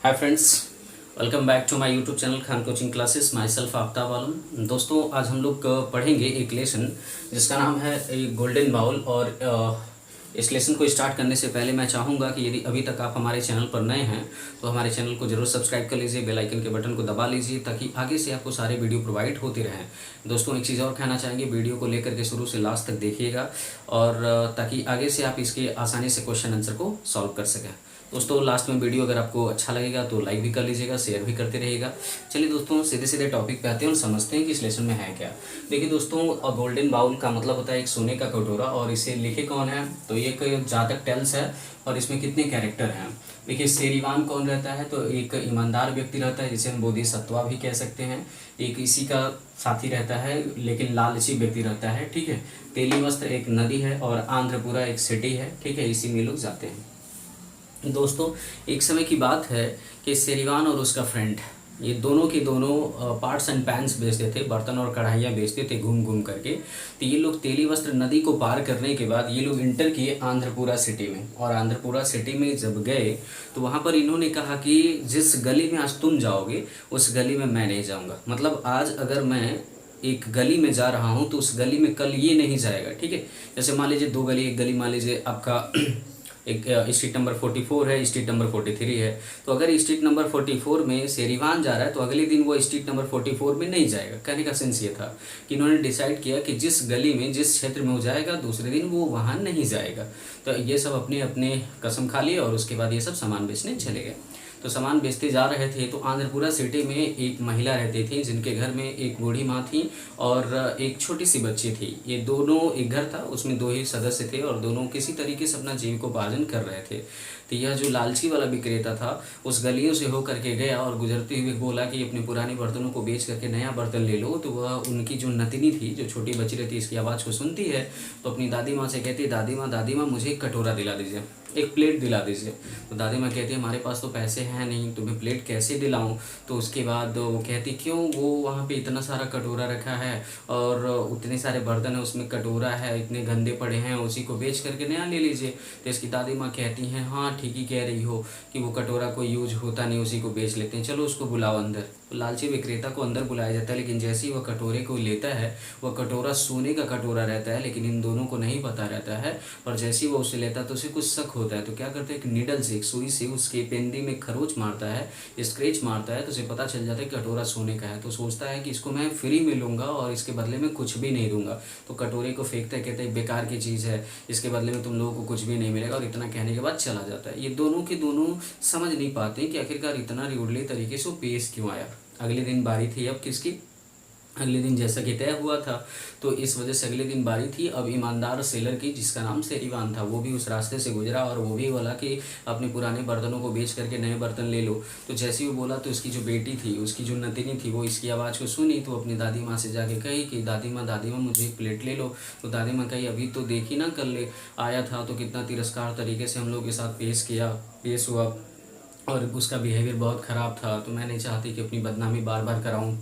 Hi friends, welcome back to my YouTube channel Khan coaching classes. My self Aftab Alam. दोस्तों, आज हम लोग पढ़ेंगे एक लेसन जिसका नाम है गोल्डन बाउल। और इस लेसन को स्टार्ट करने से पहले मैं चाहूँगा कि यदि अभी तक आप हमारे चैनल पर नए हैं तो हमारे चैनल को जरूर सब्सक्राइब कर लीजिए, बेल आइकन के बटन को दबा लीजिए ताकि आगे से आपको सारे वीडियो प्रोवाइड होते रहें। दोस्तों, एक चीज़ और कहना चाहेंगे, वीडियो को लेकर के शुरू से लास्ट तक देखिएगा और ताकि आगे से आप इसके आसानी से क्वेश्चन आंसर को सॉल्व कर सकें। दोस्तों, लास्ट में वीडियो अगर आपको अच्छा लगेगा तो लाइक भी कर लीजिएगा, शेयर भी करते रहिएगा। चलिए दोस्तों, सीधे सीधे टॉपिक पे आते हैं और समझते हैं कि इस लेसन में है क्या। देखिए दोस्तों, गोल्डन बाउल का मतलब होता है एक सोने का कटोरा। और इसे लिखे कौन है तो ये एक जातक टेल्स है। और इसमें कितने कैरेक्टर हैं। देखिए, शेरीवान कौन रहता है तो एक ईमानदार व्यक्ति रहता है जिसे हम बोधिसत्वा भी कह सकते हैं। एक इसी का साथी रहता है लेकिन लालची व्यक्ति रहता है, ठीक है। तेली वस्त्र एक नदी है और आंध्रपुरा एक सिटी है, ठीक है। इसी में लोग जाते हैं। दोस्तों, एक समय की बात है कि शेरीवान और उसका फ्रेंड ये दोनों के दोनों पार्ट्स एंड पैन्स बेचते थे, बर्तन और कढ़ाइयाँ बेचते थे घूम घूम करके। तो ये लोग तेली वस्त्र नदी को पार करने के बाद ये लोग इंटर किए आंध्रपुरा सिटी में। और आंध्रपुरा सिटी में जब गए तो वहाँ पर इन्होंने कहा कि जिस गली में आज तुम जाओगे उस गली में मैं नहीं जाऊँगा। मतलब आज अगर मैं एक गली में जा रहा हूँ तो उस गली में कल ये नहीं जाएगा, ठीक है। जैसे मान लीजिए दो गली, एक गली मान लीजिए आपका एक स्ट्रीट नंबर 44 है, स्ट्रीट नंबर 43 है। तो अगर स्ट्रीट नंबर 44 में शेरीवान जा रहा है तो अगले दिन वो स्ट्रीट नंबर 44 में नहीं जाएगा। कहने का सेंस ये था कि इन्होंने डिसाइड किया कि जिस गली में जिस क्षेत्र में वो जाएगा दूसरे दिन वो वहाँ नहीं जाएगा। तो ये सब अपने अपने कसम खा लिए और उसके बाद ये सब सामान बेचने चले गए। तो सामान बेचते जा रहे थे तो आंध्रपुरा सिटी में एक महिला रहती थी जिनके घर में एक बूढ़ी माँ थी और एक छोटी सी बच्ची थी। ये दोनों, एक घर था उसमें दो ही सदस्य थे और दोनों किसी तरीके से अपना जीविकोपार्जन कर रहे थे। तो यह जो लालची वाला विक्रेता था उस गलियों से होकर के गया और गुजरते हुए बोला कि अपने पुराने बर्तनों को बेच करके नया बर्तन ले लो। तो वह उनकी जो नतिनी थी, जो छोटी बच्ची रहती, इसकी आवाज़ को सुनती है तो अपनी दादी माँ से कहती है, दादी माँ मुझे एक कटोरा दिला दीजिए, एक प्लेट दिला दीजिए। तो दादी माँ कहती है हमारे पास तो पैसे हैं नहीं, तुम्हें प्लेट कैसे दिलाऊं। तो उसके बाद वो कहती क्यों, वो वहाँ पे इतना सारा कटोरा रखा है और उतने सारे बर्तन है, उसमें कटोरा है, इतने गंदे पड़े हैं, उसी को बेच करके नया ले लीजिए। तो इसकी दादी माँ कहती हैं हाँ ठीक ही कह रही हो कि वो कटोरा कोई यूज होता नहीं, उसी को बेच लेते हैं, चलो उसको बुलाओ अंदर। तो लालची विक्रेता को अंदर बुलाया जाता है, लेकिन जैसे ही वह कटोरे को लेता है वह कटोरा सोने का कटोरा रहता है, लेकिन इन दोनों को नहीं पता रहता है। और जैसे ही वो उसे लेता है तो उसे कुछ शक होता है। तो क्या करता है, एक नीडल से, एक सुई से उसके पेंदी में खरोच मारता है, स्क्रेच मारता है। तो उसे पता चल जाता है कि कटोरा सोने का है। तो सोचता है कि इसको मैं फ्री में लूँगा और इसके बदले में कुछ भी नहीं दूंगा। तो कटोरे को फेंकता है, कहता है बेकार की चीज़ है, इसके बदले में तुम लोगों को कुछ भी नहीं मिलेगा। और इतना कहने के बाद चला जाता है। ये दोनों के दोनों समझ नहीं पाते कि आखिरकार इतना रिउडली तरीके से वो पेश क्यों आया। अगले दिन बारी थी अब किसकी, अगले दिन जैसा कि तय हुआ था तो इस वजह से अगले दिन बारी थी अब ईमानदार सेलर की, जिसका नाम शेरीवान था। वो भी उस रास्ते से गुजरा और वो भी बोला कि अपने पुराने बर्तनों को बेच करके नए बर्तन ले लो। तो जैसे ही वो बोला तो उसकी जो बेटी थी, उसकी जो नतिनी थी, वो इसकी आवाज़ को सुनी तो अपनी दादी माँ से जाके कही कि दादी माँ मुझे एक प्लेट ले लो। तो दादी माँ कही अभी तो देखी ना, कल आया था तो कितना तिरस्कार तरीके से हम लोग के साथ पेश हुआ और उसका बिहेवियर बहुत ख़राब था। तो मैं नहीं चाहती कि अपनी बदनामी बार बार कराऊँ।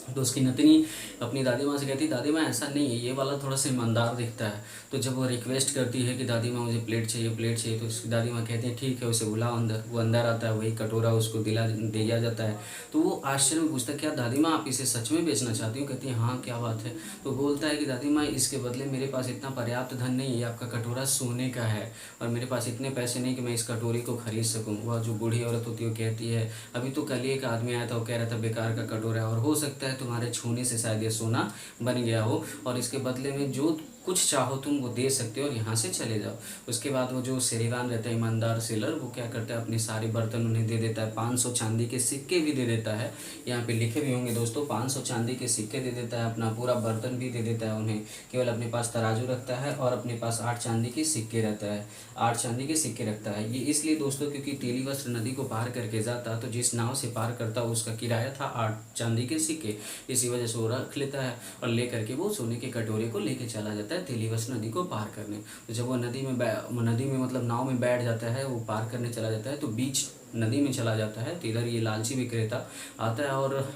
तो उसकी नतनी अपनी दादी माँ से कहती दादी माँ ऐसा नहीं है, ये वाला थोड़ा सा ईमानदार दिखता है। तो जब वो रिक्वेस्ट करती है कि दादी माँ मुझे प्लेट चाहिए, तो उसकी दादी माँ कहती है ठीक है उसे बुलाओ अंदर। वो अंदर आता है, वही कटोरा उसको दिया जाता है। तो वो आश्चर्य में पूछता है क्या दादी माँ आप इसे सच में बेचना चाहती हो। कहती है हाँ क्या बात है। तो बोलता है कि दादी माँ इसके बदले मेरे पास इतना पर्याप्त धन नहीं है, आपका कटोरा सोने का है और मेरे पास इतने पैसे नहीं कि मैं इस कटोरे को खरीद सकूँ। वह जो बूढ़ी औरत होती है वो कहती है अभी तो कल ही एक आदमी आया था, वो कह रहा था बेकार का कटोरा है और हो सकता है तुम्हारे छूने से शायद ये सोना बन गया हो और इसके बदले में जो कुछ चाहो तुम वो दे सकते हो और यहाँ से चले जाओ। उसके बाद वो जो शेरीवान रहता है, ईमानदार सेलर, वो क्या करता है अपने सारे बर्तन उन्हें दे देता है। 500 चांदी के सिक्के भी दे देता है, यहाँ पे लिखे भी होंगे दोस्तों, 500 चांदी के सिक्के दे देता है, अपना पूरा बर्तन भी दे देता है उन्हें। केवल अपने पास तराजू रखता है और अपने पास 8 चांदी के सिक्के रहता है, 8 चांदी के सिक्के रखता है। ये इसलिए दोस्तों क्योंकि तेली वस्त्र नदी को पार करके जाता तो जिस नाव से पार करता उसका किराया था 8 चांदी के सिक्के। इसी वजह से वो रख लेता है और ले करके वो सोने के कटोरे को लेके चला जाता है तेली वस्त्र नदी को पार करने। तो जब वो नदी में मतलब नाव में बैठ जाता है, वो पार करने चला जाता है तो बीच नदी में चला जाता है। तो इधर ये लालची विक्रेता आता है और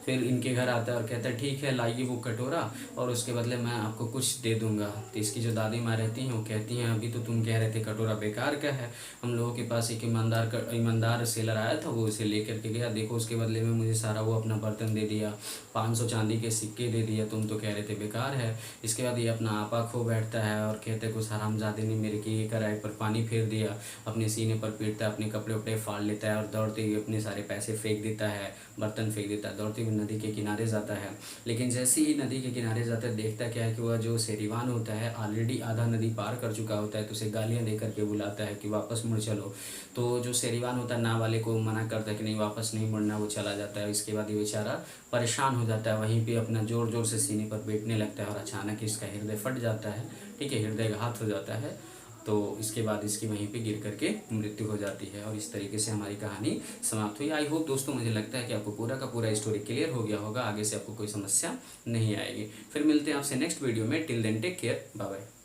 फिर इनके घर आता है और कहता है ठीक है लाइए वो कटोरा और उसके बदले मैं आपको कुछ दे दूंगा। तो इसकी जो दादी माँ रहती हैं वो कहती हैं अभी तो तुम कह रहे थे कटोरा बेकार का है, हम लोगों के पास एक ईमानदार सेलर आया था, वो इसे लेकर के गया, देखो उसके बदले में मुझे सारा वो अपना बर्तन दे दिया, 500 चांदी के सिक्के दे दिया, तुम तो कह रहे थे बेकार है। इसके बाद ये अपना आपा खो बैठता है और कहते कुछ हरामजादे ने मेरे की ये कराए पर पानी फेर दिया, अपने सीने पर पीटता है, अपने कपड़े उपड़े फाड़ लेता है और दौड़ते हुए अपने सारे पैसे फेंक देता है, बर्तन फेंक देता है, दौड़ते हुए नदी के किनारे जाता है। लेकिन जैसे ही नदी के किनारे जाता है देखता क्या है कि वह जो शेरीवान होता है ऑलरेडी आधा नदी पार कर चुका होता है, तो उसे गालियाँ दे करके बुलाता है कि वापस मुड़ चलो। तो जो शेरीवान होता है नाव वाले को मना करता है कि नहीं वापस नहीं मुड़ना, वो चला जाता है। इसके बाद ये बेचारा परेशान हो जाता है, वहीं पे अपना ज़ोर ज़ोर से सीने पर बैठने लगता है और अचानक इसका हृदय फट जाता है, ठीक है, हृदय घात हो जाता है। तो इसके बाद इसकी वहीं पे गिर करके मृत्यु हो जाती है और इस तरीके से हमारी कहानी समाप्त हुई। आई होप दोस्तों मुझे लगता है कि आपको पूरा का पूरा स्टोरी क्लियर हो गया होगा, आगे से आपको कोई समस्या नहीं आएगी। फिर मिलते हैं आपसे नेक्स्ट वीडियो में, till then take care, bye bye.